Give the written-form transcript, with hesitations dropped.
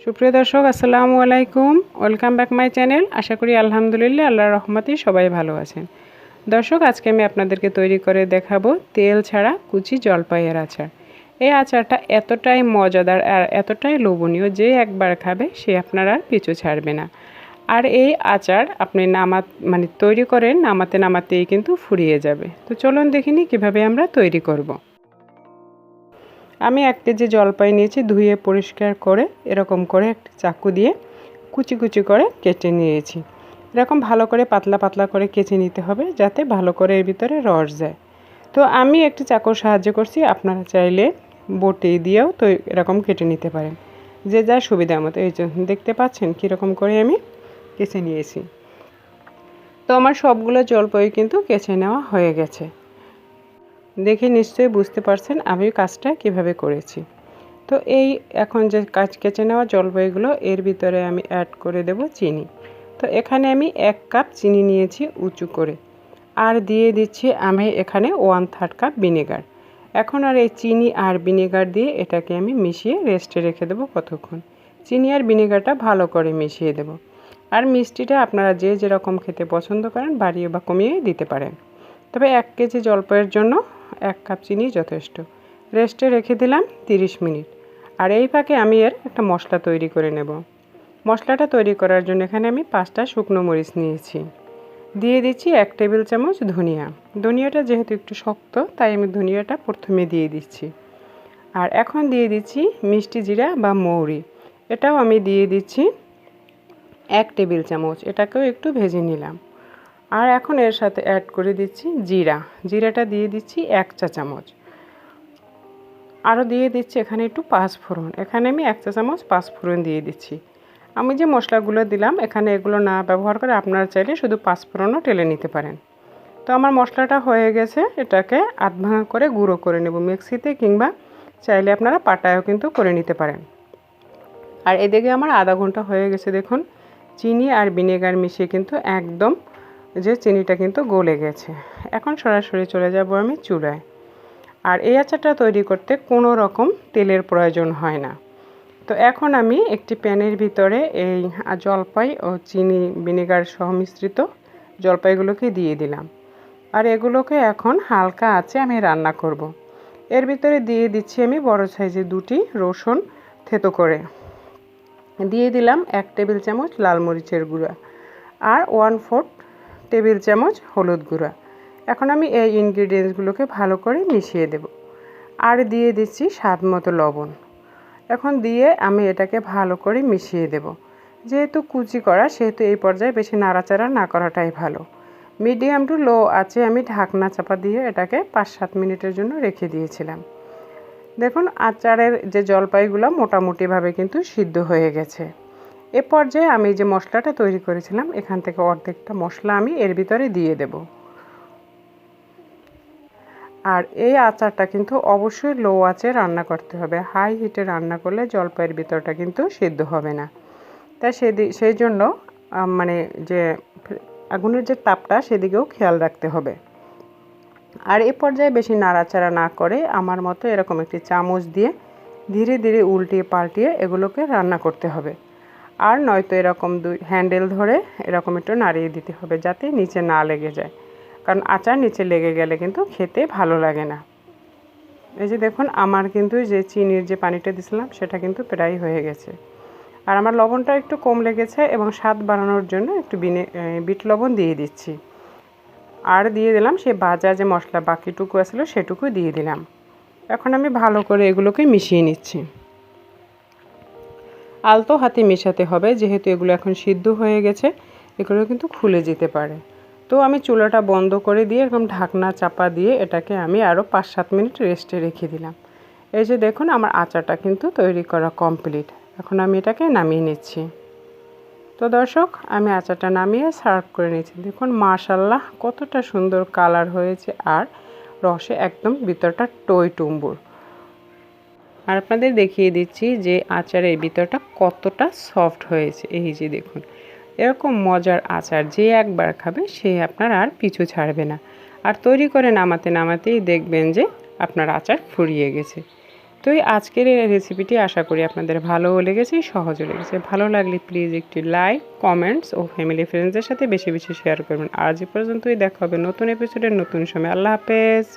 সুপ্রিয় দর্শক আসসালামু আলাইকুম, ওয়েলকাম ব্যাক মাই চ্যানেল। আশা করি আলহামদুলিল্লাহ আল্লাহর রহমতে সবাই ভালো আছেন। দর্শক, আজকে আমি আপনাদেরকে তৈরি করে দেখাবো তেল ছাড়া কুচি জলপাইয়ের আচার। এই আচারটা এতটাই মজাদার আর এতটাই লোভনীয় যে একবার খাবে সে আপনার আর পিছু ছাড়বে না। আর এই আচার আপনি তৈরি করেন নামাতে নামাতেই কিন্তু ফুরিয়ে যাবে। তো চলুন দেখিনি কিভাবে আমরা তৈরি করব। আমি 1 কেজি জলপাই নিয়েছি, ধুয়ে পরিষ্কার করে এরকম করে একটা চাকু দিয়ে কুচি কুচি করে কেটে নিয়েছি। এরকম ভালো করে পাতলা পাতলা করে কেটে নিতে হবে যাতে ভালো করে এর ভিতরে রস যায়। তো আমি একটি চাকুর সাহায্য করছি, আপনারা চাইলে বটি দিয়েও তো এরকম কেটে নিতে পারেন, যে যার সুবিধা মতো। এই যে দেখতে পাচ্ছেন কীরকম করে আমি কেটে নিয়েছি। তো আমার সবগুলো জলপাই কিন্তু কেটে নেওয়া হয়ে গেছে। দেখে নিশ্চয়ই বুঝতে পারছেন আমি কাজটা কিভাবে করেছি। তো এই এখন যে কেটে নেওয়া জলপাইগুলো এর ভিতরে আমি অ্যাড করে দেব চিনি। তো এখানে আমি 1 কাপ চিনি নিয়েছি উঁচু করে, আর দিয়ে দিচ্ছি আমি এখানে 1/3 কাপ ভিনেগার। এখন আর এই চিনি আর ভিনেগার দিয়ে এটাকে আমি মিশিয়ে রেস্টে রেখে দেবো কতক্ষণ। চিনি আর ভিনেগারটা ভালো করে মিশিয়ে দেব। আর মিষ্টিটা আপনারা যে যেরকম খেতে পছন্দ করেন বাড়িয়ে বা কমিয়ে দিতে পারেন। তবে 1 কেজি জলপাইয়ের জন্য 1 কাপ চিনি যথেষ্ট। রেস্টে রেখে দিলাম 30 মিনিট। আর এই ফাঁকে আমি এর একটা মশলা তৈরি করে নেব। মশলাটা তৈরি করার জন্য এখানে আমি 5টা শুকনো মরিচ নিয়েছি। দিয়ে দিচ্ছি 1 টেবিল চামচ ধনিয়া। ধনিয়াটা যেহেতু একটু শক্ত তাই আমি ধনিয়াটা প্রথমে দিয়ে দিচ্ছি। আর এখন দিয়ে দিচ্ছি মিষ্টি জিরা বা মৌরি, এটাও আমি দিয়ে দিচ্ছি 1 টেবিল চামচ। এটাকেও একটু ভেজে নিলাম। আর এখন এর সাথে অ্যাড করে দিচ্ছি জিরাটা দিয়ে দিচ্ছি 1 চা চামচ। আরও দিয়ে দিচ্ছি এখানে একটু পাঁচফোড়ন, এখানে আমি 1 চা চামচ পাঁচফোড়ন দিয়ে দিচ্ছি। আমি যে মশলাগুলো দিলাম এখানে এগুলো না ব্যবহার করে আপনারা চাইলে শুধু পাঁচফোড়নও টেলে নিতে পারেন। তো আমার মশলাটা হয়ে গেছে, এটাকে আধ ভাঙা করে গুঁড়ো করে নেব মিক্সিতে, কিংবা চাইলে আপনারা পাটায়ও কিন্তু করে নিতে পারেন। আর এদিকে আমার আধা ঘন্টা হয়ে গেছে, দেখুন চিনি আর ভিনেগার মিশিয়ে কিন্তু একদম যে চিনিটা কিন্তু গলে গেছে। এখন সরাসরি চলে যাব আমি চুলায়। আর এই আচারটা তৈরি করতে কোনো রকম তেলের প্রয়োজন হয় না। তো এখন আমি একটি প্যানের ভিতরে এই জলপাই ও চিনি ভিনেগার সহ মিশ্রিত জলপাইগুলোকে দিয়ে দিলাম। আর এগুলোকে এখন হালকা আঁচে আমি রান্না করব। এর ভিতরে দিয়ে দিচ্ছি আমি বড় সাইজের 2টি রসুন থেতো করে। দিয়ে দিলাম 1 টেবিল চামচ লাল মরিচের গুঁড়া আর 1/4 টেবিল চামচ হলুদ গুঁড়া। এখন আমি এই ইনগ্রিডিয়েন্টসগুলোকে ভালো করে মিশিয়ে দেব। আর দিয়ে দিচ্ছি স্বাদ মতো লবণ। এখন দিয়ে আমি এটাকে ভালো করে মিশিয়ে দেব। যেহেতু কুচি করা সেহেতু এই পর্যায়ে বেশি নাড়াচাড়া না করাটাই ভালো। মিডিয়াম টু লো আছে আমি ঢাকনা চাপা দিয়ে এটাকে 5-7 মিনিটের জন্য রেখে দিয়েছিলাম। দেখুন আচারের যে জলপাইগুলো মোটামুটিভাবে কিন্তু সিদ্ধ হয়ে গেছে। এ পর্যায়ে আমি যে মশলাটা তৈরি করেছিলাম এখান থেকে অর্ধেকটা মশলা আমি এর ভিতরে দিয়ে দেব। আর এই আচারটা কিন্তু অবশ্যই লো আঁচে রান্না করতে হবে, হাই হিটে রান্না করলে জলপাইয়ের ভিতরটা কিন্তু সিদ্ধ হবে না। তাই সেই জন্য যে আগুনের যে তাপটা সেদিকেও খেয়াল রাখতে হবে। আর এ পর্যায়ে বেশি নাড়াচাড়া না করে আমার মতো এরকম একটি চামচ দিয়ে ধীরে ধীরে উল্টিয়ে পাল্টিয়ে এগুলোকে রান্না করতে হবে। আর নয়তো এরকম হ্যান্ডেল ধরে এরকম একটু নাড়িয়ে দিতে হবে যাতে নিচে না লেগে যায়, কারণ আচার নিচে লেগে গেলে কিন্তু খেতে ভালো লাগে না। এই যে দেখুন আমার কিন্তু যে চিনির যে পানিটা দিয়েছিলাম সেটা কিন্তু প্রায় হয়ে গেছে। আর আমার লবণটা একটু কম লেগেছে এবং স্বাদ বাড়ানোর জন্য একটু বিট লবণ দিয়ে দিচ্ছি। আর দিয়ে দিলাম সেই ভাজা যে মশলা বাকিটুকু আসলে সেটুকু দিয়ে দিলাম। এখন আমি ভালো করে এগুলোকে মিশিয়ে নিচ্ছি। আলতো হাতে মেশাতে হবে, যেহেতু এগুলো এখন সিদ্ধ হয়ে গেছে, এগুলো কিন্তু খুলে যেতে পারে। তো আমি চুলাটা বন্ধ করে দিয়ে এরকম ঢাকনা চাপা দিয়ে এটাকে আমি আরও 5-7 মিনিট রেস্টে রেখে দিলাম। এই যে দেখুন আমার আচারটা কিন্তু তৈরি করা কমপ্লিট। এখন আমি এটাকে নামিয়ে নিচ্ছি। তো দর্শক, আমি আচারটা নামিয়ে সার্ভ করে নিচ্ছি। দেখুন মাশাআল্লাহ কতটা সুন্দর কালার হয়েছে, আর রসে একদম ভিতরটা টইটুম্বুর। আর আপনাদের দেখিয়ে দিচ্ছি যে আচারের ভিতরটা কতটা সফট হয়েছে। এই যে দেখুন এরকম মজার আচার যে একবার খাবে সে আপনার আর পিছু ছাড়বে না। আর তৈরি করে নামাতে নামাতেই দেখবেন যে আপনার আচার ফুরিয়ে গেছে। তো এই আজকের এই রেসিপিটি আশা করি আপনাদের ভালোও লেগেছে, সহজও লেগেছে। ভালো লাগলে প্লিজ একটি লাইক, কমেন্টস ও ফ্যামিলি ফ্রেন্ডসদের সাথে বেশি বেশি শেয়ার করবেন। আজ এ পর্যন্তই, দেখা হবে নতুন এপিসোডের নতুন সময়। আল্লাহ হাফেজ।